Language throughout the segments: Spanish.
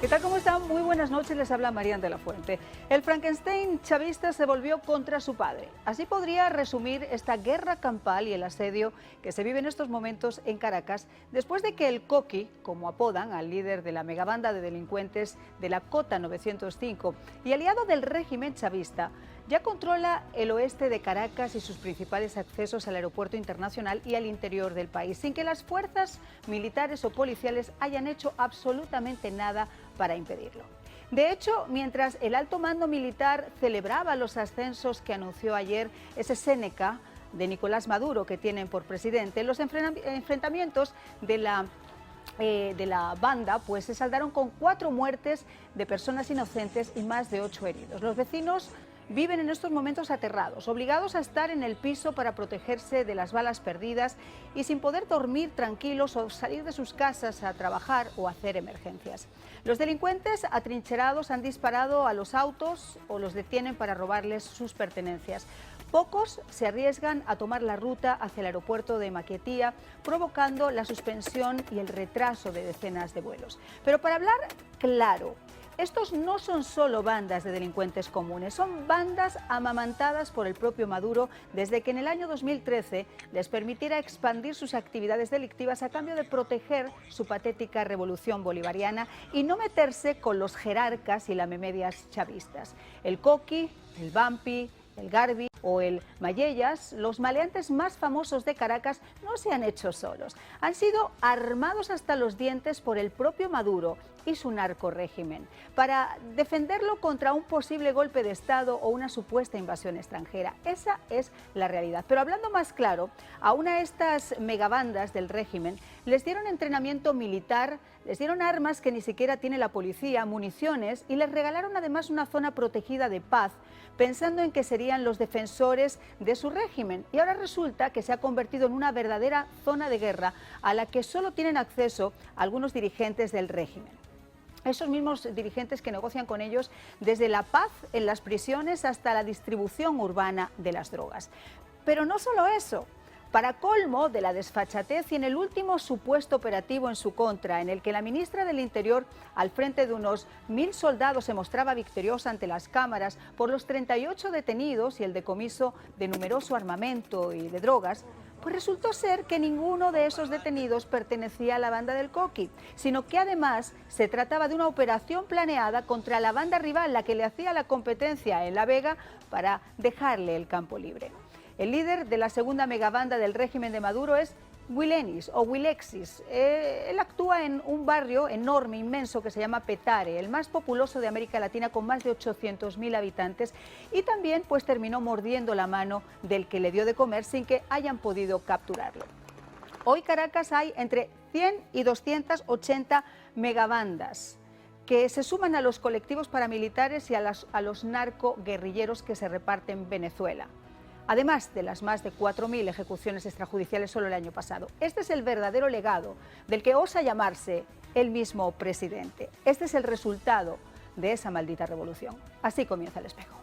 ¿Qué tal? ¿Cómo están? Muy buenas noches, les habla Marian de la Fuente. El Frankenstein chavista se volvió contra su padre. Así podría resumir esta guerra campal y el asedio que se vive en estos momentos en Caracas, después de que el Coqui, como apodan al líder de la megabanda de delincuentes de la Cota 905 y aliado del régimen chavista, ya controla el oeste de Caracas y sus principales accesos al aeropuerto internacional y al interior del país, sin que las fuerzas militares o policiales hayan hecho absolutamente nada para impedirlo. De hecho, mientras el alto mando militar celebraba los ascensos que anunció ayer ese Séneca de Nicolás Maduro que tienen por presidente, los enfrentamientos de la banda pues se saldaron con 4 muertes de personas inocentes y más de 8 heridos. Los vecinos viven en estos momentos aterrados, obligados a estar en el piso para protegerse de las balas perdidas y sin poder dormir tranquilos o salir de sus casas a trabajar o hacer emergencias. Los delincuentes atrincherados han disparado a los autos o los detienen para robarles sus pertenencias. Pocos se arriesgan a tomar la ruta hacia el aeropuerto de Maiquetía, provocando la suspensión y el retraso de decenas de vuelos. Pero para hablar claro, estos no son solo bandas de delincuentes comunes, son bandas amamantadas por el propio Maduro desde que en el año 2013 les permitiera expandir sus actividades delictivas a cambio de proteger su patética revolución bolivariana y no meterse con los jerarcas y lamemedias chavistas. El Coqui, el Vampi, el Garbi o el Mayellas, los maleantes más famosos de Caracas, no se han hecho solos. Han sido armados hasta los dientes por el propio Maduro y su narcorrégimen para defenderlo contra un posible golpe de Estado o una supuesta invasión extranjera. Esa es la realidad. Pero hablando más claro, a una de estas megabandas del régimen les dieron entrenamiento militar, les dieron armas que ni siquiera tiene la policía, municiones y les regalaron además una zona protegida de paz, pensando en que serían los defensores de su régimen. Y ahora resulta que se ha convertido en una verdadera zona de guerra a la que solo tienen acceso algunos dirigentes del régimen. Esos mismos dirigentes que negocian con ellos desde la paz en las prisiones hasta la distribución urbana de las drogas. Pero no solo eso. Para colmo de la desfachatez y en el último supuesto operativo en su contra, en el que la ministra del Interior, al frente de unos 1000 soldados, se mostraba victoriosa ante las cámaras por los 38 detenidos y el decomiso de numeroso armamento y de drogas, pues resultó ser que ninguno de esos detenidos pertenecía a la banda del Coqui, sino que además se trataba de una operación planeada contra la banda rival, la que le hacía la competencia en La Vega, para dejarle el campo libre. El líder de la segunda megabanda del régimen de Maduro es Wilenis o Wilexis. Él actúa en un barrio enorme, inmenso, que se llama Petare, el más populoso de América Latina, con más de 800.000 habitantes, y también pues terminó mordiendo la mano del que le dio de comer sin que hayan podido capturarlo. Hoy en Caracas hay entre 100 y 280 megabandas que se suman a los colectivos paramilitares y a los narcoguerrilleros que se reparten en Venezuela, además de las más de 4.000 ejecuciones extrajudiciales solo el año pasado. Este es el verdadero legado del que osa llamarse el mismo presidente. Este es el resultado de esa maldita revolución. Así comienza El Espejo.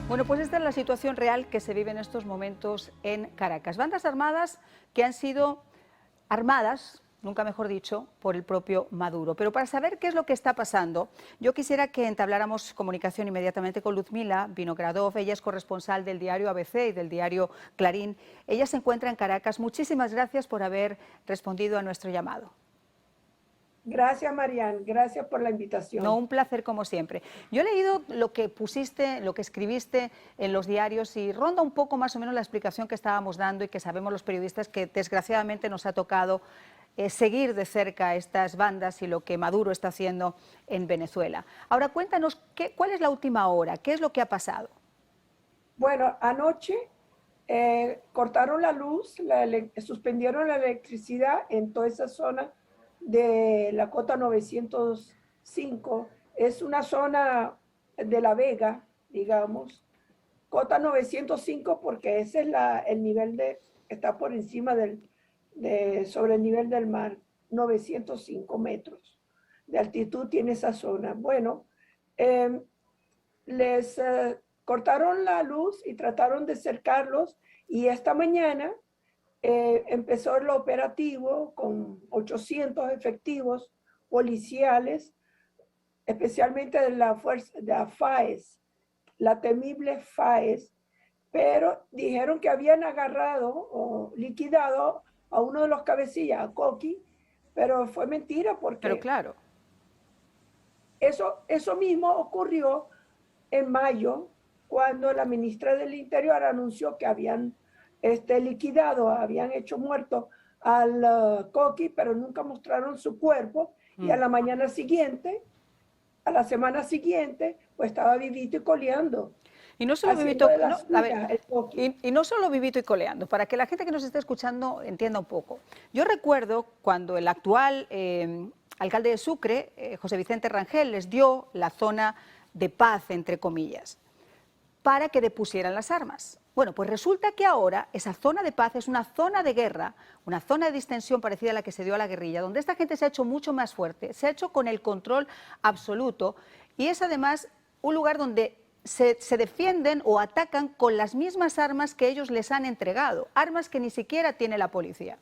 Bueno, pues esta es la situación real que se vive en estos momentos en Caracas. Bandas armadas que han sido armadas, nunca mejor dicho, por el propio Maduro. Pero para saber qué es lo que está pasando, yo quisiera que entabláramos comunicación inmediatamente con Luzmila Vinogradov. Ella es corresponsal del diario ABC y del diario Clarín. Ella se encuentra en Caracas. Muchísimas gracias por haber respondido a nuestro llamado. Gracias, Marian. Gracias por la invitación. No, un placer como siempre. Yo he leído lo que pusiste, lo que escribiste en los diarios y ronda un poco más o menos la explicación que estábamos dando y que sabemos los periodistas que desgraciadamente nos ha tocado seguir de cerca estas bandas y lo que Maduro está haciendo en Venezuela. Ahora cuéntanos cuál es la última hora, qué es lo que ha pasado. Bueno, anoche cortaron la luz, suspendieron la electricidad en toda esa zona de la Cota 905. Es una zona de La Vega, digamos. Cota 905 porque ese es el nivel está por encima sobre el nivel del mar, 905 metros. de altitud tiene esa zona. Bueno, eh, les cortaron la luz y trataron de cercarlos y esta mañana empezó el operativo con 800 efectivos policiales, especialmente de la fuerza de la FAES, la temible FAES, pero dijeron que habían agarrado o liquidado a uno de los cabecillas, a Coqui, pero fue mentira Pero porque claro, eso mismo ocurrió en mayo, cuando la ministra del Interior anunció que habían liquidado, habían hecho muerto al Coqui, pero nunca mostraron su cuerpo, y a la mañana siguiente, a la semana siguiente, pues estaba vivito y coleando, y no solo haciendo vivito, de no, las a ver, suyas el Coqui. y no solo vivito y coleando, para que la gente que nos esté escuchando entienda un poco. Yo recuerdo cuando el actual alcalde de Sucre, José Vicente Rangel, les dio la zona de paz, entre comillas, para que depusieran las armas. Bueno, pues resulta que ahora esa zona de paz es una zona de guerra, una zona de distensión parecida a la que se dio a la guerrilla, donde esta gente se ha hecho mucho más fuerte, se ha hecho con el control absoluto y es además un lugar donde se defienden o atacan con las mismas armas que ellos les han entregado, armas que ni siquiera tiene la policía.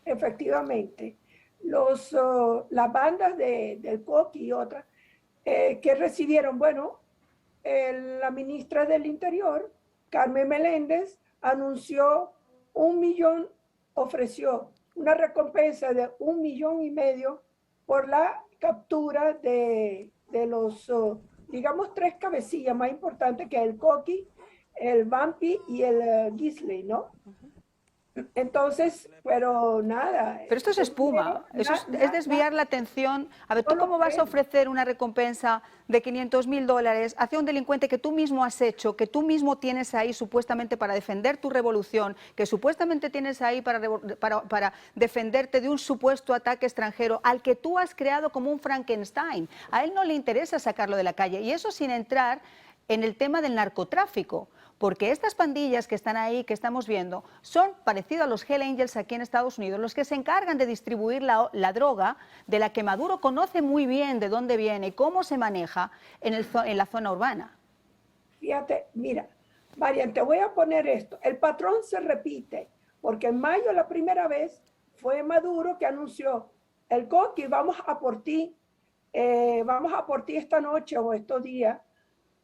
Efectivamente, las bandas del Coqui y otras que recibieron, bueno, la ministra del Interior, Carmen Meléndez, anunció 1 millón, ofreció una recompensa de 1,5 millones por la captura de los, digamos, 3 cabecillas más importantes, que es el Coqui, el Vampi y el Gisley, ¿no? Entonces, pero nada. Pero esto es espuma, eso es desviar la atención. A ver, ¿tú cómo vas a ofrecer una recompensa de $500.000 hacia un delincuente que tú mismo has hecho, que tú mismo tienes ahí supuestamente para defender tu revolución, que supuestamente tienes ahí para defenderte de un supuesto ataque extranjero al que tú has creado como un Frankenstein? A él no le interesa sacarlo de la calle, y eso sin entrar en el tema del narcotráfico, porque estas pandillas que están ahí, que estamos viendo, son parecidos a los Hell Angels aquí en Estados Unidos, los que se encargan de distribuir la droga, de la que Maduro conoce muy bien de dónde viene y cómo se maneja en la zona urbana. Fíjate, mira, Marian, te voy a poner esto. El patrón se repite, porque en mayo la primera vez fue Maduro que anunció: el Coqui, vamos a por ti esta noche o estos días,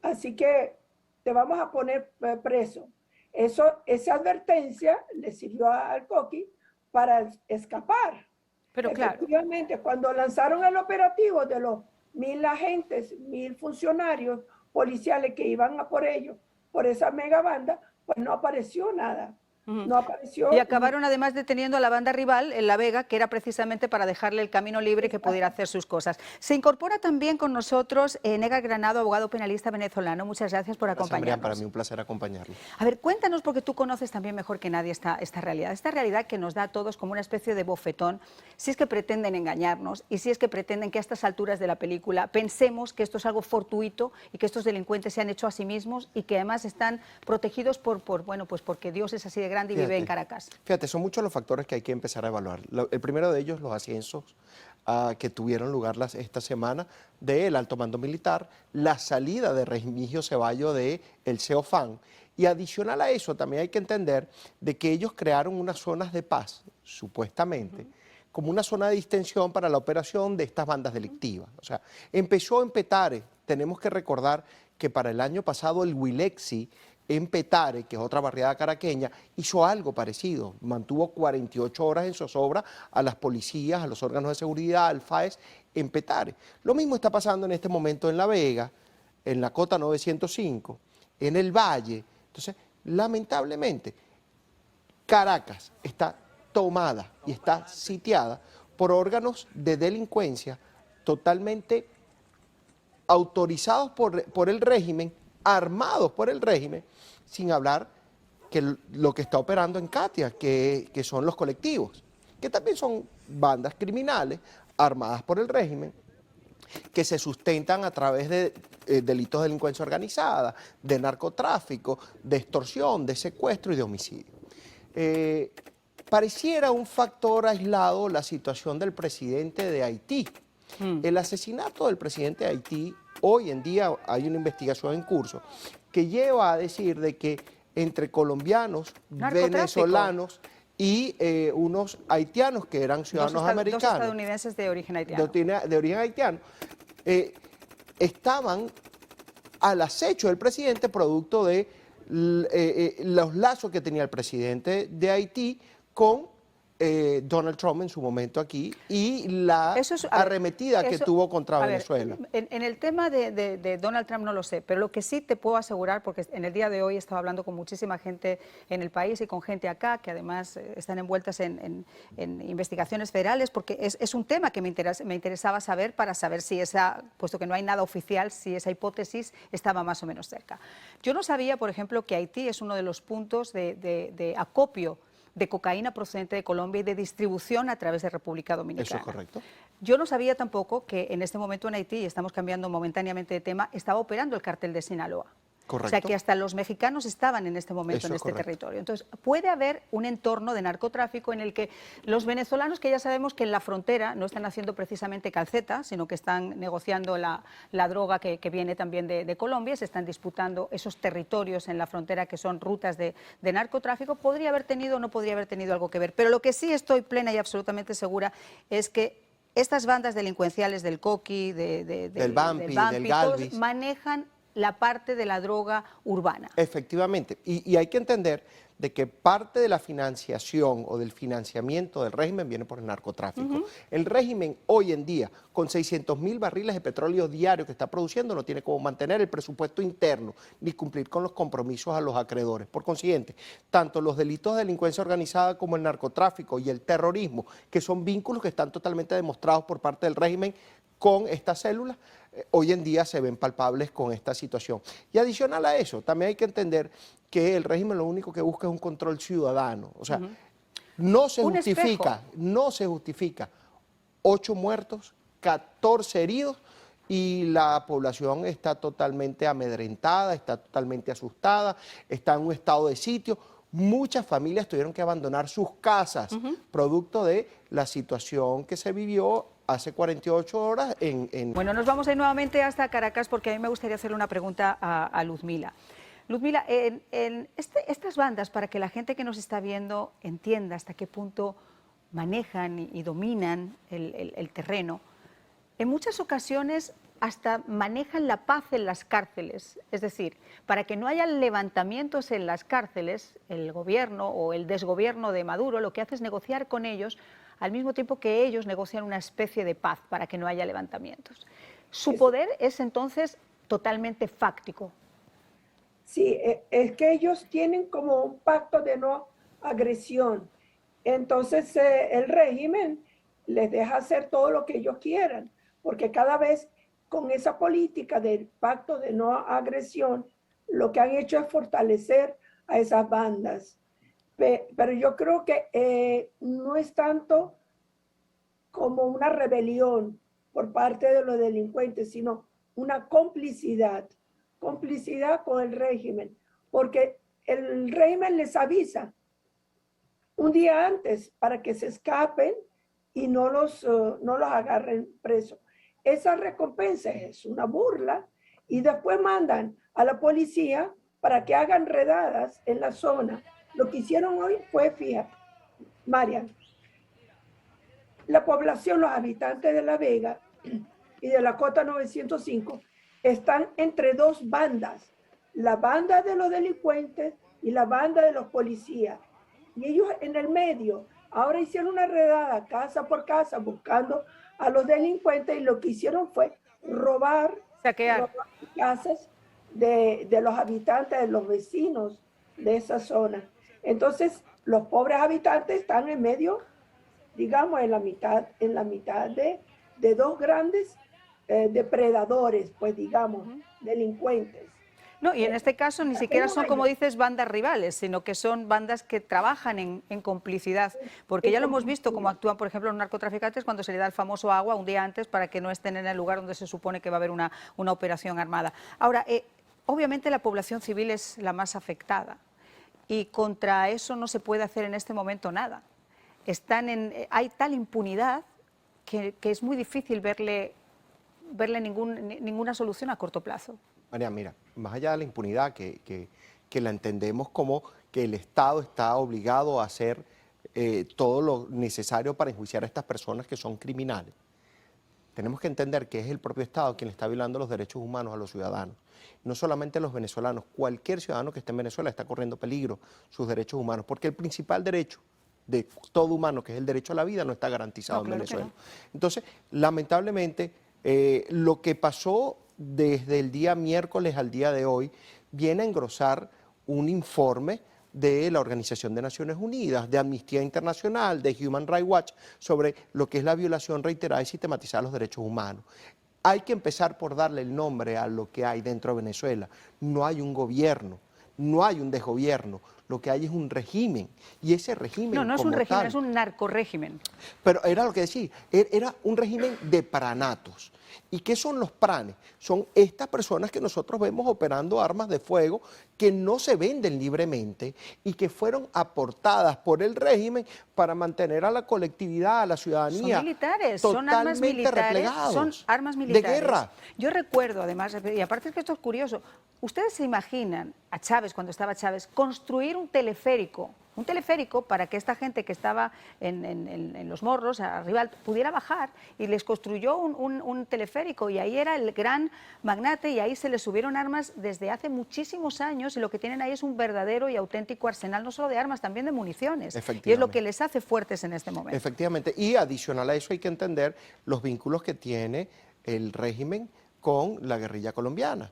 así que te vamos a poner preso. Esa advertencia le sirvió al Coqui para escapar. Pero claro. Efectivamente, cuando lanzaron el operativo de los 1,000 agentes, 1,000 funcionarios policiales que iban a por ellos, por esa mega banda, pues no apareció nada. No apareció. Y acabaron además deteniendo a la banda rival en La Vega, que era precisamente para dejarle el camino libre y que pudiera hacer sus cosas. Se incorpora también con nosotros Negar Granado, abogado penalista venezolano. Muchas gracias por acompañarnos. Para mí un placer acompañarlo. A ver, cuéntanos, porque tú conoces también mejor que nadie esta realidad que nos da a todos como una especie de bofetón, si es que pretenden engañarnos y si es que pretenden que a estas alturas de la película pensemos que esto es algo fortuito y que estos delincuentes se han hecho a sí mismos y que además están protegidos bueno, pues porque Dios es así de grande y vive en Caracas. Fíjate, son muchos los factores que hay que empezar a evaluar. El primero de ellos, los ascensos que tuvieron lugar esta semana del alto mando militar, la salida de Remigio Ceballos del CEOFAN, y adicional a eso también hay que entender de que ellos crearon unas zonas de paz, supuestamente, como una zona de distensión para la operación de estas bandas delictivas. O sea, empezó en Petare. Tenemos que recordar que para el año pasado el Wilexi en Petare, que es otra barriada caraqueña, hizo algo parecido. Mantuvo 48 horas en zozobra a las policías, a los órganos de seguridad, al FAES, en Petare. Lo mismo está pasando en este momento en La Vega, en la Cota 905, en el Valle. Entonces, lamentablemente, Caracas está tomada y está sitiada por órganos de delincuencia totalmente autorizados por el régimen, armados por el régimen, sin hablar que lo que está operando en Katia, que son los colectivos, que también son bandas criminales armadas por el régimen, que se sustentan a través de delitos de delincuencia organizada, de narcotráfico, de extorsión, de secuestro y de homicidio. Pareciera un factor aislado la situación del presidente de Haití, El asesinato del presidente de Haití, hoy en día hay una investigación en curso que lleva a decir de que entre colombianos, Narcotráfico. venezolanos y unos haitianos que eran ciudadanos Dos americanos, estadounidenses de origen haitiano. de origen haitiano, estaban al acecho del presidente producto de los lazos que tenía el presidente de Haití con Donald Trump en su momento aquí y la arremetida que tuvo contra Venezuela. En el tema de Donald Trump no lo sé, pero lo que sí te puedo asegurar, porque en el día de hoy he estado hablando con muchísima gente en el país y con gente acá, que además están envueltas en investigaciones federales, porque es un tema que me interesaba saber para saber si puesto que no hay nada oficial, si esa hipótesis estaba más o menos cerca. Yo no sabía, por ejemplo, que Haití es uno de los puntos de acopio de cocaína procedente de Colombia y de distribución a través de República Dominicana. ¿Eso es correcto? Yo no sabía tampoco que en este momento en Haití, y estamos cambiando momentáneamente de tema, estaba operando el cártel de Sinaloa. Correcto. O sea que hasta los mexicanos estaban en este momento en este territorio. Entonces, puede haber un entorno de narcotráfico en el que los venezolanos, que ya sabemos que en la frontera no están haciendo precisamente calceta, sino que están negociando la droga que viene también de Colombia, se están disputando esos territorios en la frontera que son rutas de narcotráfico, podría haber tenido o no podría haber tenido algo que ver. Pero lo que sí estoy plena y absolutamente segura es que estas bandas delincuenciales del Coqui, del Bampi, del Galvis, manejan la parte de la droga urbana. Efectivamente, y hay que entender de que parte de la financiación o del financiamiento del régimen viene por el narcotráfico. El régimen hoy en día, con 600.000 barriles de petróleo diario que está produciendo, no tiene cómo mantener el presupuesto interno ni cumplir con los compromisos a los acreedores. Por consiguiente, tanto los delitos de delincuencia organizada como el narcotráfico y el terrorismo, que son vínculos que están totalmente demostrados por parte del régimen con estas células, hoy en día se ven palpables con esta situación. Y adicional a eso, también hay que entender que el régimen lo único que busca es un control ciudadano. O sea, no se justifica 8 muertos, 14 heridos y la población está totalmente amedrentada, está totalmente asustada, está en un estado de sitio. Muchas familias tuvieron que abandonar sus casas, producto de la situación que se vivió hace 48 horas Bueno, nos vamos a ir nuevamente hasta Caracas porque a mí me gustaría hacerle una pregunta a Luzmila. Luzmila, estas bandas, para que la gente que nos está viendo entienda hasta qué punto manejan y dominan el terreno, en muchas ocasiones hasta manejan la paz en las cárceles. Es decir, para que no haya levantamientos en las cárceles, el gobierno o el desgobierno de Maduro lo que hace es negociar con ellos al mismo tiempo que ellos negocian una especie de paz para que no haya levantamientos. Su poder es entonces totalmente fáctico. Sí, es que ellos tienen como un pacto de no agresión. Entonces el régimen les deja hacer todo lo que ellos quieran, porque cada vez con esa política del pacto de no agresión, lo que han hecho es fortalecer a esas bandas. Pero yo creo que no es tanto como una rebelión por parte de los delincuentes, sino una complicidad con el régimen, porque el régimen les avisa un día antes para que se escapen y no los agarren presos. Esa recompensa es una burla y después mandan a la policía para que hagan redadas en la zona. Lo que hicieron hoy fue, fíjate, Marian, la población, los habitantes de La Vega y de la Cota 905 están entre dos bandas, la banda de los delincuentes y la banda de los policías. Y ellos en el medio, ahora hicieron una redada casa por casa buscando a los delincuentes y lo que hicieron fue saquear casas de los habitantes, de los vecinos de esa zona. Entonces, los pobres habitantes están en medio, digamos, en la mitad de dos grandes depredadores, pues digamos, delincuentes. No, y en este caso ni siquiera son, como dices, bandas rivales, sino que son bandas que trabajan en complicidad, porque ya lo hemos visto cómo actúan, por ejemplo, los narcotraficantes cuando se le da el famoso agua un día antes para que no estén en el lugar donde se supone que va a haber una operación armada. Ahora, obviamente la población civil es la más afectada y contra eso no se puede hacer en este momento nada. Hay tal impunidad que es muy difícil verle ninguna solución a corto plazo. María, mira, más allá de la impunidad que la entendemos como que el Estado está obligado a hacer todo lo necesario para enjuiciar a estas personas que son criminales, tenemos que entender que es el propio Estado quien le está violando los derechos humanos a los ciudadanos. No solamente los venezolanos, cualquier ciudadano que esté en Venezuela está corriendo peligro sus derechos humanos, porque el principal derecho de todo humano, que es el derecho a la vida, no está garantizado en Venezuela. No. Entonces, lamentablemente, lo que pasó desde el día miércoles al día de hoy viene a engrosar un informe de la Organización de Naciones Unidas, de Amnistía Internacional, de Human Rights Watch, sobre lo que es la violación reiterada y sistematizada de los derechos humanos. Hay que empezar por darle el nombre a lo que hay dentro de Venezuela. No hay un gobierno, no hay un desgobierno, lo que hay es un régimen, y ese régimen no es un régimen, es un narcorrégimen. Pero era lo que decía, era un régimen de pranatos. ¿Y qué son los pranes? Son estas personas que nosotros vemos operando armas de fuego que no se venden libremente y que fueron aportadas por el régimen para mantener a la colectividad, a la ciudadanía. Son militares, son armas militares, son armas militares. De guerra. Yo recuerdo además, y aparte es que esto es curioso, ¿ustedes se imaginan a Chávez, cuando estaba Chávez, construir un teleférico para que esta gente que estaba en Los Morros, arriba, pudiera bajar, y les construyó un teleférico, y ahí era el gran magnate, y ahí se les subieron armas desde hace muchísimos años, y lo que tienen ahí es un verdadero y auténtico arsenal, no solo de armas, también de municiones, y es lo que les hace fuertes en este momento. Efectivamente, y adicional a eso hay que entender los vínculos que tiene el régimen con la guerrilla colombiana.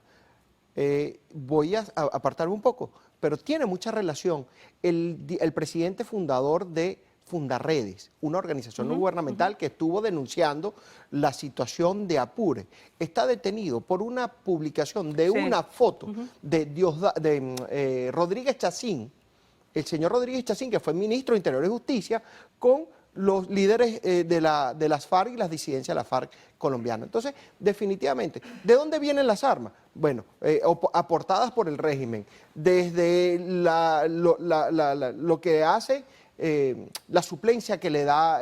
Voy a apartarme un poco, pero tiene mucha relación. El presidente fundador de Fundarredes, una organización no gubernamental que estuvo denunciando la situación de Apure, está detenido por una publicación de una foto de Rodríguez Chacín, el señor Rodríguez Chacín, que fue ministro de Interior y Justicia, con los líderes de las FARC y las disidencias de la FARC colombiana. Entonces, definitivamente, ¿de dónde vienen las armas? Bueno, aportadas por el régimen, desde lo que hace la suplencia que le da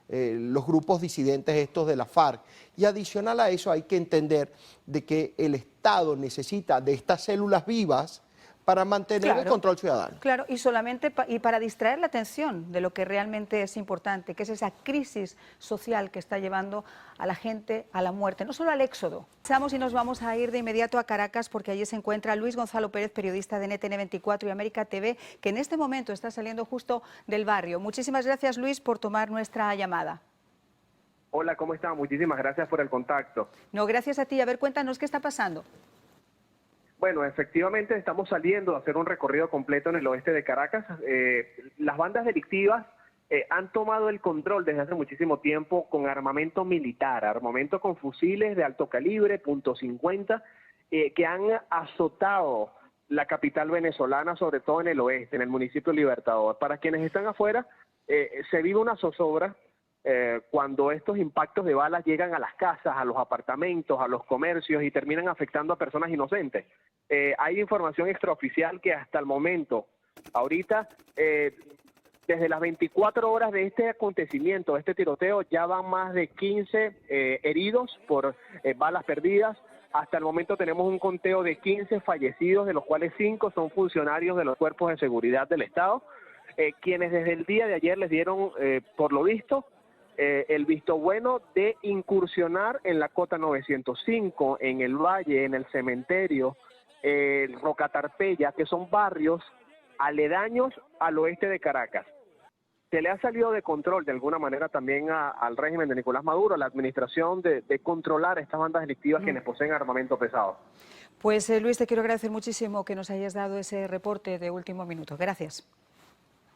los grupos disidentes estos de la FARC. Y adicional a eso hay que entender de que el Estado necesita de estas células vivas para mantener el control ciudadano. Claro, y solamente para distraer la atención de lo que realmente es importante, que es esa crisis social que está llevando a la gente a la muerte, no solo al éxodo. Pasamos y nos vamos a ir de inmediato a Caracas, porque allí se encuentra Luis Gonzalo Pérez, periodista de NTN 24 y América TV, que en este momento está saliendo justo del barrio. Muchísimas gracias, Luis, por tomar nuestra llamada. Hola, ¿cómo están? Muchísimas gracias por el contacto. No, gracias a ti. A ver, cuéntanos qué está pasando. Bueno, efectivamente estamos saliendo a hacer un recorrido completo en el oeste de Caracas. Las bandas delictivas han tomado el control desde hace muchísimo tiempo con armamento militar, armamento con fusiles de alto calibre, .50, que han azotado la capital venezolana, sobre todo en el oeste, en el municipio Libertador. Para quienes están afuera, se vive una zozobra cuando estos impactos de balas llegan a las casas, a los apartamentos, a los comercios y terminan afectando a personas inocentes. Hay información extraoficial que hasta el momento, ahorita, desde las 24 horas de este acontecimiento, de este tiroteo, ya van más de 15 heridos por balas perdidas. Hasta el momento tenemos un conteo de 15 fallecidos, de los cuales 5 son funcionarios de los cuerpos de seguridad del Estado, quienes desde el día de ayer les dieron, por lo visto, el visto bueno de incursionar en la Cota 905, en el Valle, en el Cementerio, Rocatarpeya, que son barrios aledaños al oeste de Caracas. Se le ha salido de control de alguna manera también al régimen de Nicolás Maduro, a la administración, de controlar estas bandas delictivas quienes poseen armamento pesado. Pues Luis, te quiero agradecer muchísimo que nos hayas dado ese reporte de último minuto. Gracias.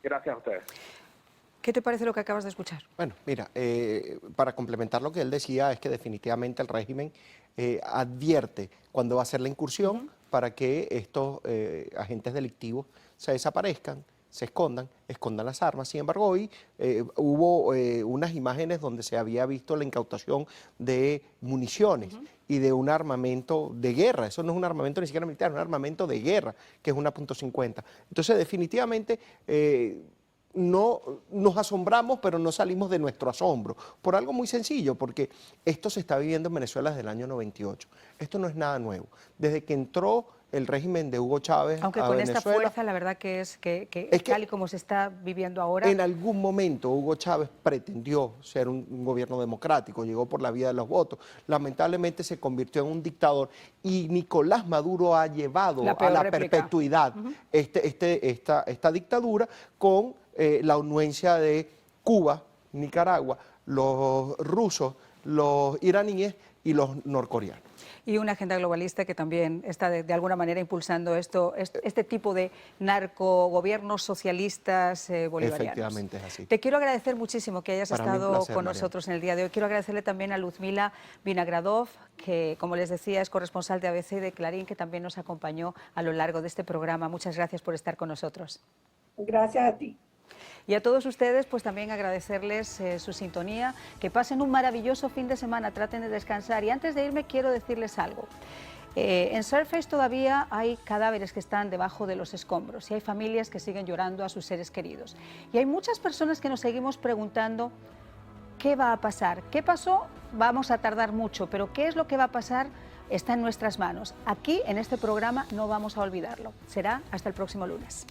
Gracias a ustedes. ¿Qué te parece lo que acabas de escuchar? Bueno, mira, para complementar lo que él decía, es que definitivamente el régimen advierte cuándo va a ser la incursión para que estos agentes delictivos se desaparezcan, se escondan las armas. Sin embargo, hoy hubo unas imágenes donde se había visto la incautación de municiones y de un armamento de guerra. Eso no es un armamento ni siquiera militar, es un armamento de guerra, que es una .50. Entonces, definitivamente, no nos asombramos, pero no salimos de nuestro asombro, por algo muy sencillo, porque esto se está viviendo en Venezuela desde el año 98. Esto no es nada nuevo. Desde que entró el régimen de Hugo Chávez Aunque a con Venezuela, esta fuerza, la verdad que es que tal y como se está viviendo ahora. en algún momento Hugo Chávez pretendió ser un gobierno democrático, llegó por la vía de los votos, lamentablemente se convirtió en un dictador y Nicolás Maduro ha llevado a la perpetuidad esta dictadura con la anuencia de Cuba, Nicaragua, los rusos, los iraníes y los norcoreanos. Y una agenda globalista que también está de alguna manera impulsando este tipo de narcogobiernos socialistas bolivarianos. Efectivamente es así. Te quiero agradecer muchísimo que hayas estado placer, con Mariana. nosotros en el día de hoy. Quiero agradecerle también a Luzmila Vinagradov, que como les decía es corresponsal de ABC y de Clarín, que también nos acompañó a lo largo de este programa. Muchas gracias por estar con nosotros. Gracias a ti. Y a todos ustedes, pues también agradecerles su sintonía, que pasen un maravilloso fin de semana, traten de descansar. Y antes de irme quiero decirles algo. En Surface todavía hay cadáveres que están debajo de los escombros y hay familias que siguen llorando a sus seres queridos. Y hay muchas personas que nos seguimos preguntando qué va a pasar. ¿Qué pasó? Vamos a tardar mucho, pero ¿qué es lo que va a pasar? Está en nuestras manos. Aquí, en este programa, no vamos a olvidarlo. Será hasta el próximo lunes.